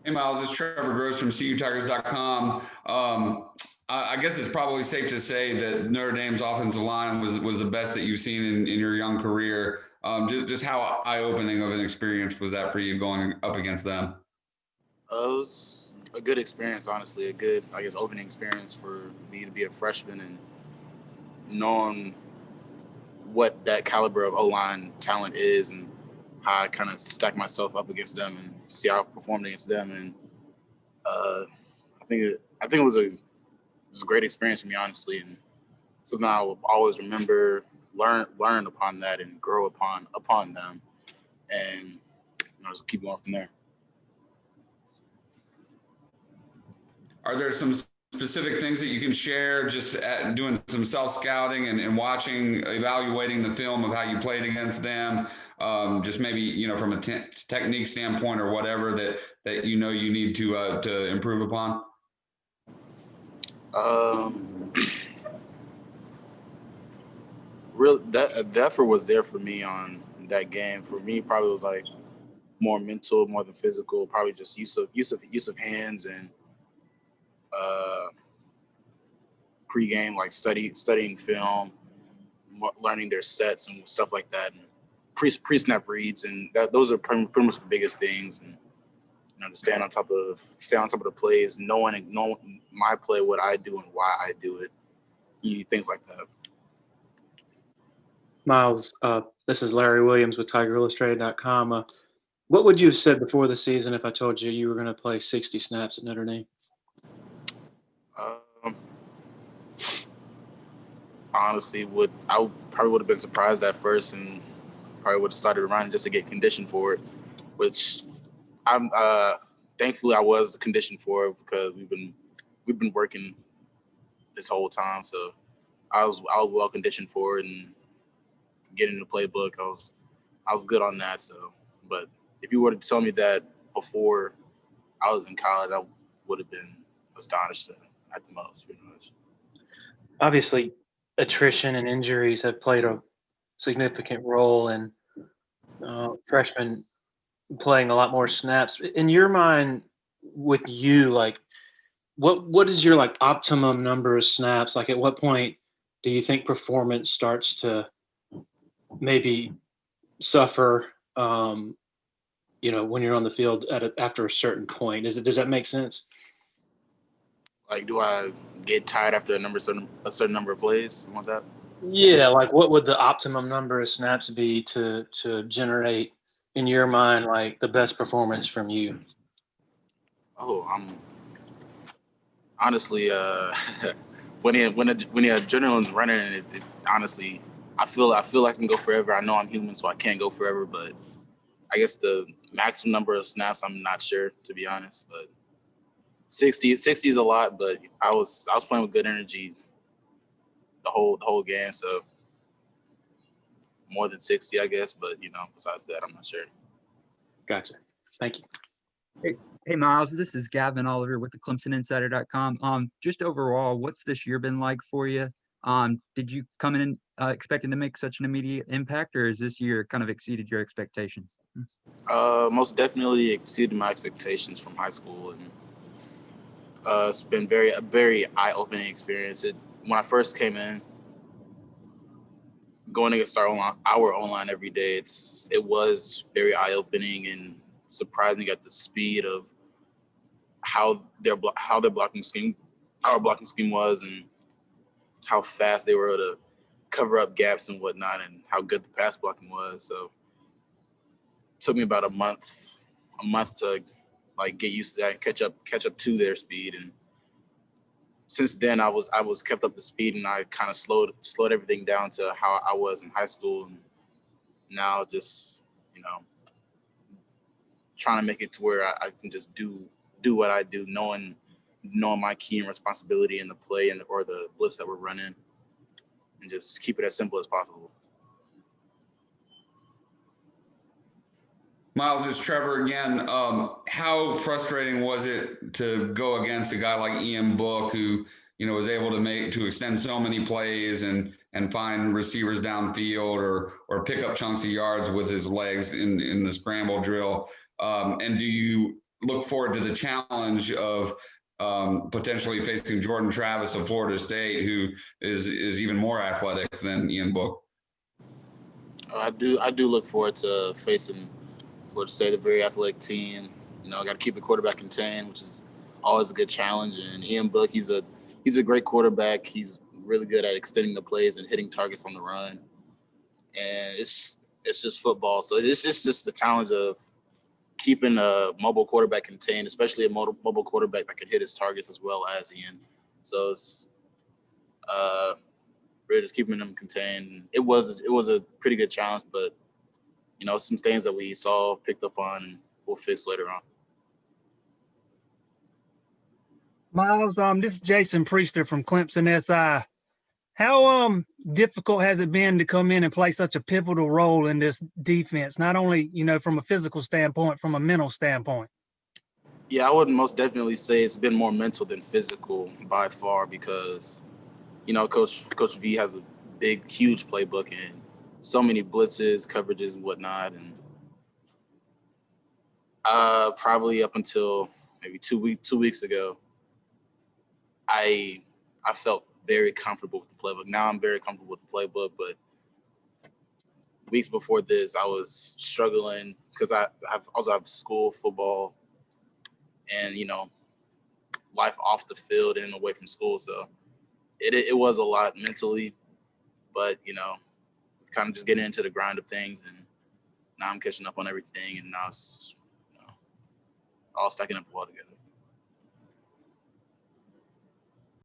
Hey, Myles, it's Trevor Gross from CUTigers.com. I guess it's probably safe to say that Notre Dame's offensive line was the best that you've seen in your young career. Just how eye-opening of an experience was that for you going up against them? It was a good experience, honestly. A good, I guess, opening experience for me to be a freshman and knowing what that caliber of O line talent is and how I kind of stack myself up against them and see how I performed against them. And I think it was a great experience for me, honestly, and something I will always remember, learn upon that, and grow upon them, and just keep going from there. Are there some specific things that you can share just doing some self-scouting and watching, evaluating the film of how you played against them? Just maybe, from a technique standpoint or whatever that you need to improve upon? Um, real that the effort was there for me on that game. For me, probably was like more mental, more than physical. Probably just use of hands and uh, pregame, like studying film, learning their sets and stuff like that, and pre snap reads, and that those are pretty much the biggest things. And to stay on top of the plays, knowing my play, what I do, and why I do it, things like that. Miles, this is Larry Williams with TigerIllustrated.com. What would you have said before the season if I told you you were going to play 60 snaps at Notre Dame? Um, Honestly, probably would have been surprised at first, and probably would have started running just to get conditioned for it, which I'm thankfully I was conditioned for it because we've been working this whole time, so I was well conditioned for it and getting the playbook. I was good on that. So, but if you were to tell me that before I was in college, I would have been astonished at the most, pretty much. Obviously, attrition and injuries have played a significant role in freshmen playing a lot more snaps. In your mind, with you, like, what is your like optimum number of snaps? Like, at what point do you think performance starts to maybe suffer? When you're on the field after a certain point, does that make sense? Like, do I get tired after a certain number of plays, something like that? Yeah, like what would the optimum number of snaps be to generate in your mind like the best performance from you? Oh, I'm honestly when the adrenaline's running, and honestly, I feel like I can go forever. I know I'm human, so I can't go forever, but I guess the maximum number of snaps, I'm not sure, to be honest. But 60 is a lot, but I was playing with good energy the whole game, so more than 60, I guess. But besides that, I'm not sure. Gotcha. Thank you. Hey, hey, Miles, this is Gavin Oliver with the ClemsonInsider.com. Just overall, what's this year been like for you? Did you come in expecting to make such an immediate impact, or has this year kind of exceeded your expectations? Most definitely exceeded my expectations from high school, and it's been a very eye-opening experience. When I first came in, going against our online every day, it was very eye-opening and surprising at the speed of how their blocking scheme, our blocking scheme was, and how fast they were able to cover up gaps and whatnot, and how good the pass blocking was. So it took me about a month to like get used to that and catch up to their speed. And since then, I was kept up to speed, and I kind of slowed everything down to how I was in high school, and now just trying to make it to where I can just do what I do, knowing my key and responsibility in the play or the blitz that we're running, and just keep it as simple as possible. Myles, it's Trevor again. How frustrating was it to go against a guy like Ian Book, who was able to extend so many plays and find receivers downfield or pick up chunks of yards with his legs in the scramble drill? And do you look forward to the challenge of potentially facing Jordan Travis of Florida State, who is even more athletic than Ian Book? I do look forward to facing Florida State, a very athletic team. You know, I got to keep the quarterback contained, which is always a good challenge. And Ian Book, he's a great quarterback. He's really good at extending the plays and hitting targets on the run. And it's just football, so it's just the challenge of keeping a mobile quarterback contained, especially a mobile quarterback that can hit his targets as well as Ian. So it's really just keeping them contained. It was a pretty good challenge, but you know, some things that we saw, picked up on, we'll fix later on. Myles, this is Jason Priester from Clemson SI. How difficult has it been to come in and play such a pivotal role in this defense, not only, you know, from a physical standpoint, from a mental standpoint? Yeah, I would most definitely say it's been more mental than physical by far because, you know, Coach V has a big, huge playbook and so many blitzes, coverages, and whatnot. And probably up until maybe 2 weeks ago, I felt very comfortable with the playbook. Now I'm very comfortable with the playbook, but weeks before this, I was struggling because I also have school, football, and, you know, life off the field and away from school. So it was a lot mentally, but, you know, it's kind of just getting into the grind of things. And now I'm catching up on everything. And now it's, you know, all stacking up well together.